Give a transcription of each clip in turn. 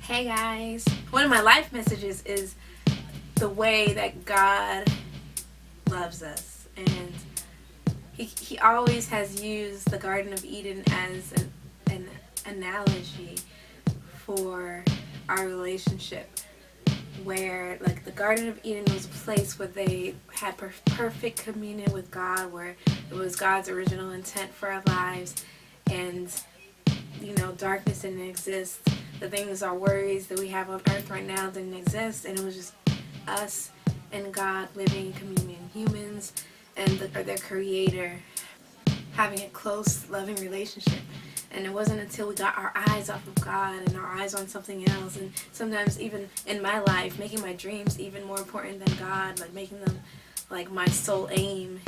Hey guys, one of my life messages is the way that God loves us, and he always has used the Garden of Eden as an analogy for our relationship, where like the Garden of Eden was a place where they had perfect communion with God, where it was God's original intent for our lives, and darkness didn't exist. The things, our worries that we have on earth right now didn't exist, and it was just us and God living in communion. Humans and their creator having a close, loving relationship. And it wasn't until we got our eyes off of God and our eyes on something else, and sometimes even in my life, making my dreams even more important than God, like making them like my sole aim.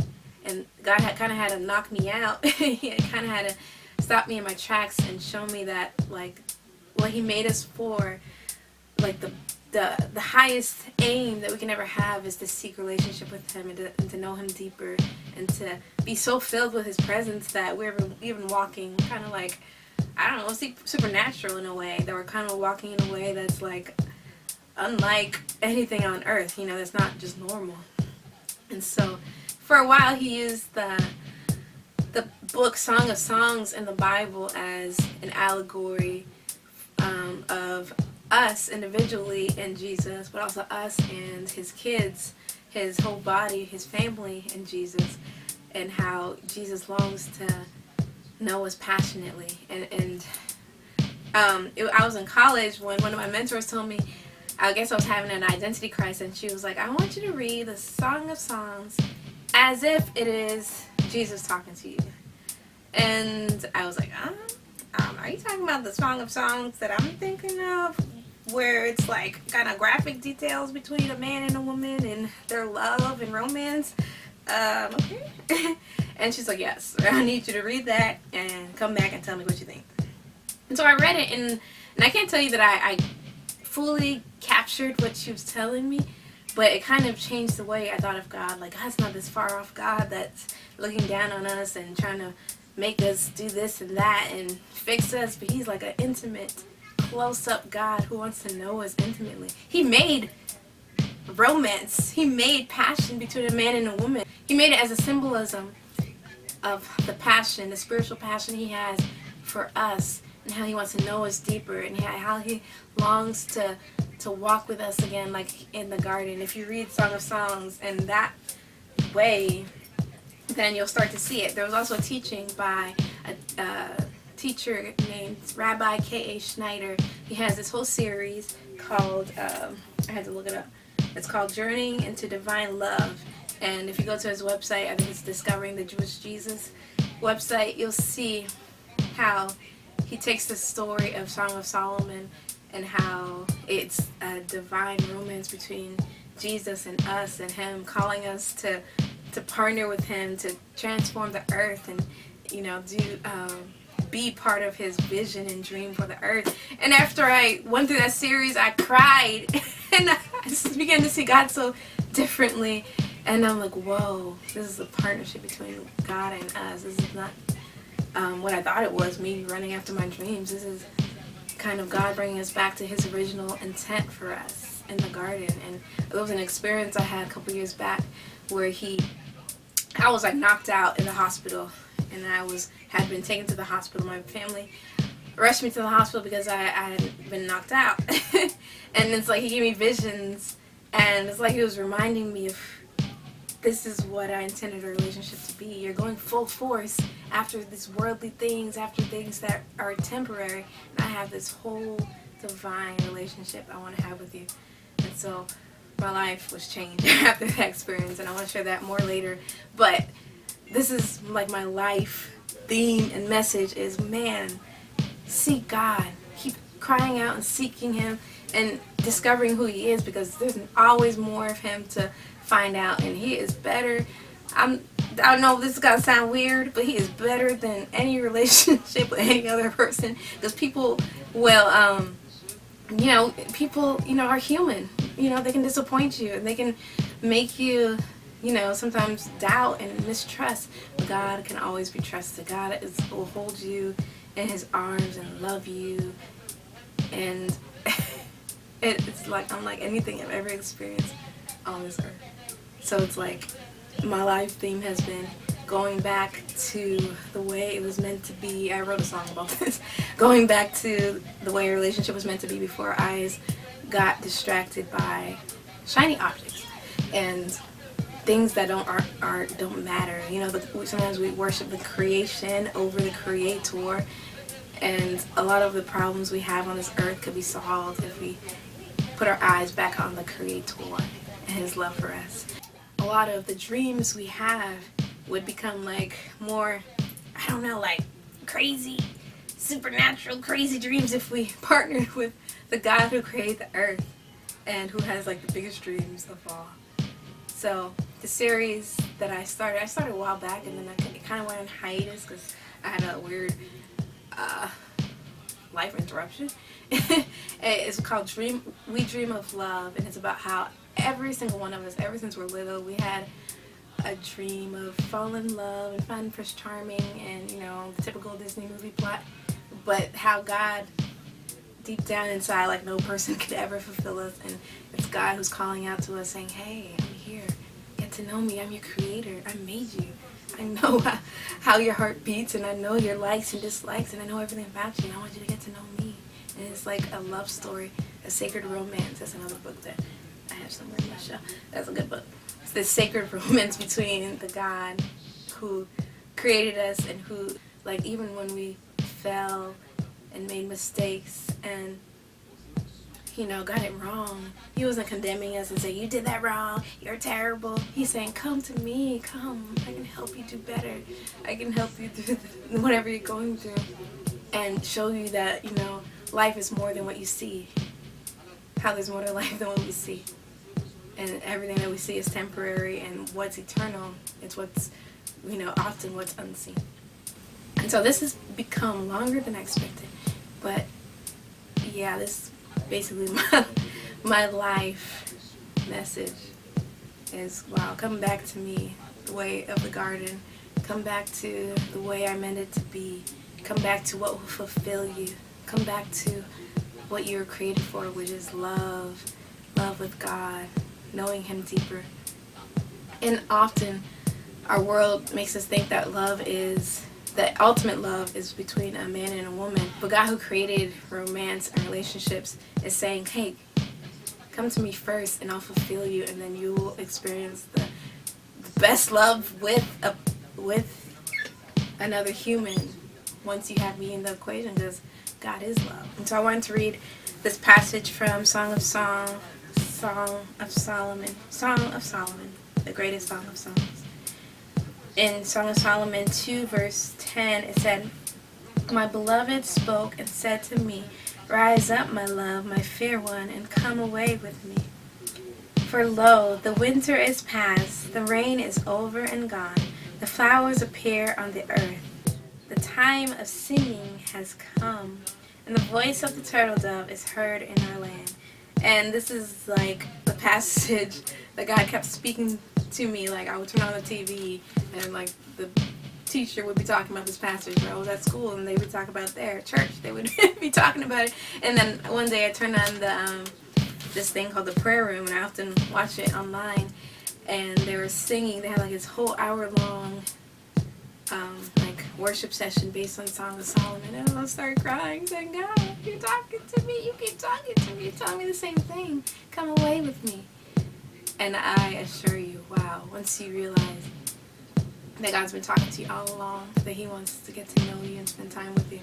And God kind of had to knock me out. He kind of had to stop me in my tracks and show me that like what He made us for, like the highest aim that we can ever have is to seek relationship with Him, and to know Him deeper, and to be so filled with His presence that we're even walking kind of like, I don't know, supernatural in a way, that we're kind of walking in a way that's like unlike anything on earth, that's not just normal. And so for a while He used the book Song of Songs in the Bible as an allegory of us individually and Jesus, but also us and His kids, His whole body, His family and Jesus, and how Jesus longs to know us passionately. I was in college when one of my mentors told me, I guess I was having an identity crisis, and she was like, I want you to read the Song of Songs as if it is Jesus talking to you. And I was like, are you talking about the Song of Songs that I'm thinking of, where it's like kind of graphic details between a man and a woman and their love and romance? Okay. And she's like, yes, I need you to read that and come back and tell me what you think. And so I read it, and I can't tell you that I fully captured what she was telling me, but it kind of changed the way I thought of God. Like, God's not this far off God that's looking down on us and trying to make us do this and that and fix us, but He's like an intimate, close-up God who wants to know us intimately. He made romance. He made passion between a man and a woman. He made it as a symbolism of the passion, the spiritual passion He has for us, and how He wants to know us deeper, and how He longs to walk with us again, like in the garden. If you read Song of Songs in that way, then you'll start to see it. There was also a teaching by a teacher named Rabbi K.A. Schneider. He has this whole series called, I had to look it up, it's called Journeying into Divine Love. And if you go to his website, I think it's Discovering the Jewish Jesus website, you'll see how he takes the story of Song of Solomon and how it's a divine romance between Jesus and us, and Him calling us to partner with Him to transform the earth and be part of His vision and dream for the earth. And after I went through that series, I cried and I just began to see God so differently. And I'm like, whoa, this is a partnership between God and us. This is not what I thought it was, me running after my dreams. This is kind of God bringing us back to His original intent for us in the garden. And it was an experience I had a couple years back where I was like knocked out in the hospital, and had been taken to the hospital. My family rushed me to the hospital because I had been knocked out. And it's like He gave me visions, and it's like He was reminding me of, this is what I intended a relationship to be. You're going full force after these worldly things, after things that are temporary, and I have this whole divine relationship I want to have with you. And so my life was changed after that experience, and I want to share that more later. But this is like my life theme and message is, man, seek God. Keep crying out and seeking Him and discovering who He is, because there's always more of Him to find out, and He is better. I don't know if this is gonna sound weird, but He is better than any relationship with any other person, because people will people are human. They can disappoint you, and they can make you sometimes doubt and mistrust, but God can always be trusted. God will hold you in His arms and love you, and It's like unlike anything I've ever experienced on this earth. So it's like my life theme has been going back to the way it was meant to be. I wrote a song about this. Going back to the way a relationship was meant to be before our eyes got distracted by shiny objects and things that don't matter. You know, sometimes we worship the creation over the creator, and a lot of the problems we have on this earth could be solved if we put our eyes back on the creator and his love for us. A lot of the dreams we have would become like more, I don't know, like crazy, supernatural, crazy dreams if we partnered with the God who created the earth and who has like the biggest dreams of all. So the series that I started a while back, and then it kind of went on hiatus because I had a weird life interruption. It's called We Dream of Love, and it's about how every single one of us, ever since we're little, we had a dream of falling in love and finding Prince Charming and, you know, the typical Disney movie plot, but how God, deep down inside, like no person could ever fulfill us, and it's God who's calling out to us saying, hey, I'm here, get to know me, I'm your creator, I made you, I know how your heart beats, and I know your likes and dislikes, and I know everything about you, and I want you to get to know me. And it's like a love story, a sacred romance. That's another book that I have somewhere in my shelf. That's a good book. It's this sacred romance between the God who created us and who, like, even when we fell and made mistakes and, you know, got it wrong, he wasn't condemning us and saying, you did that wrong, you're terrible. He's saying, come to me, come, I can help you do better. I can help you through whatever you're going through and show you that, you know, life is more than what you see. How there's more to life than what we see. And everything that we see is temporary, and what's eternal, it's what's, you know, often what's unseen. And so this has become longer than I expected. But yeah, this is basically my life message is, wow, come back to me, the way of the garden. Come back to the way I meant it to be. Come back to what will fulfill you. Come back to what you were created for, which is love with God, knowing him deeper. And often our world makes us think that that ultimate love is between a man and a woman. But God, who created romance and relationships, is saying, hey, come to me first and I'll fulfill you, and then you will experience the best love with another human once you have me in the equation, because God is love. And so I wanted to read this passage from Song of Solomon, the greatest Song of Songs. In Song of Solomon 2, verse 10, it said, my beloved spoke and said to me, rise up, my love, my fair one, and come away with me. For lo, the winter is past, the rain is over and gone, the flowers appear on the earth. The time of singing has come, and the voice of the turtle dove is heard in our land. And this is like the passage that God kept speaking to me. Like, I would turn on the TV, and like the teacher would be talking about this passage, or I was at school and they would talk about their church. They would be talking about it. And then one day I turned on this thing called the prayer room, and I often watch it online, and they were singing. They had like this whole hour-long like worship session based on Song of Solomon, and I started crying, saying, God, you're talking to me, you keep talking to me, you're telling me the same thing, come away with me. And I assure you, wow, once you realize that God's been talking to you all along, that he wants to get to know you and spend time with you,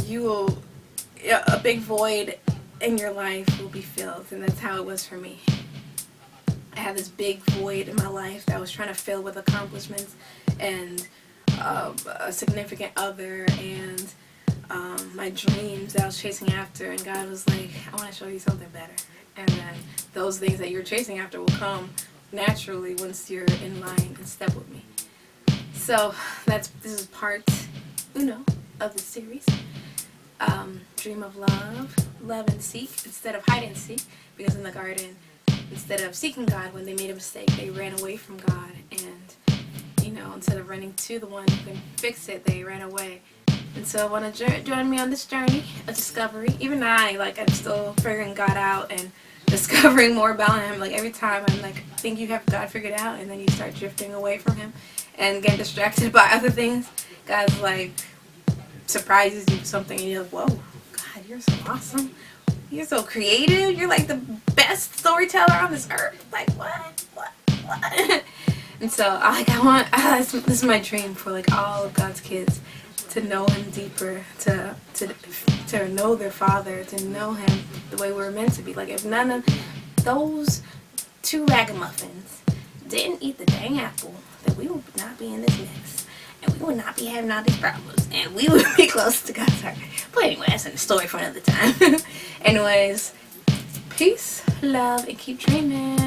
you will, a big void in your life will be filled. And that's how it was for me. I had this big void in my life that I was trying to fill with accomplishments and a significant other and my dreams that I was chasing after. And God was like, I want to show you something better. And then those things that you're chasing after will come naturally once you're in line and step with me. So this is part uno of the series. Dream of love, love and seek instead of hide and seek, because in the garden, instead of seeking God when they made a mistake, they ran away from God, and instead of running to the one who can fix it, they ran away And so I want to join me on this journey of discovery. Even I'm still figuring God out and discovering more about Him. Like, every time I'm like, think you have God figured out, and then you start drifting away from Him and get distracted by other things. God's like, surprises you with something, and you're like, whoa, God, you're so awesome. You're so creative. You're like the best storyteller on this earth. Like, what? And so, this is my dream for like all of God's kids, to know Him deeper, to know their Father, to know Him the way we're meant to be. Like, if none of those two ragamuffins didn't eat the dang apple, then we would not be in this mess, and we would not be having all these problems, and we would be close to God's heart. But anyway, that's a story for another time. Anyways, peace, love, and keep dreaming.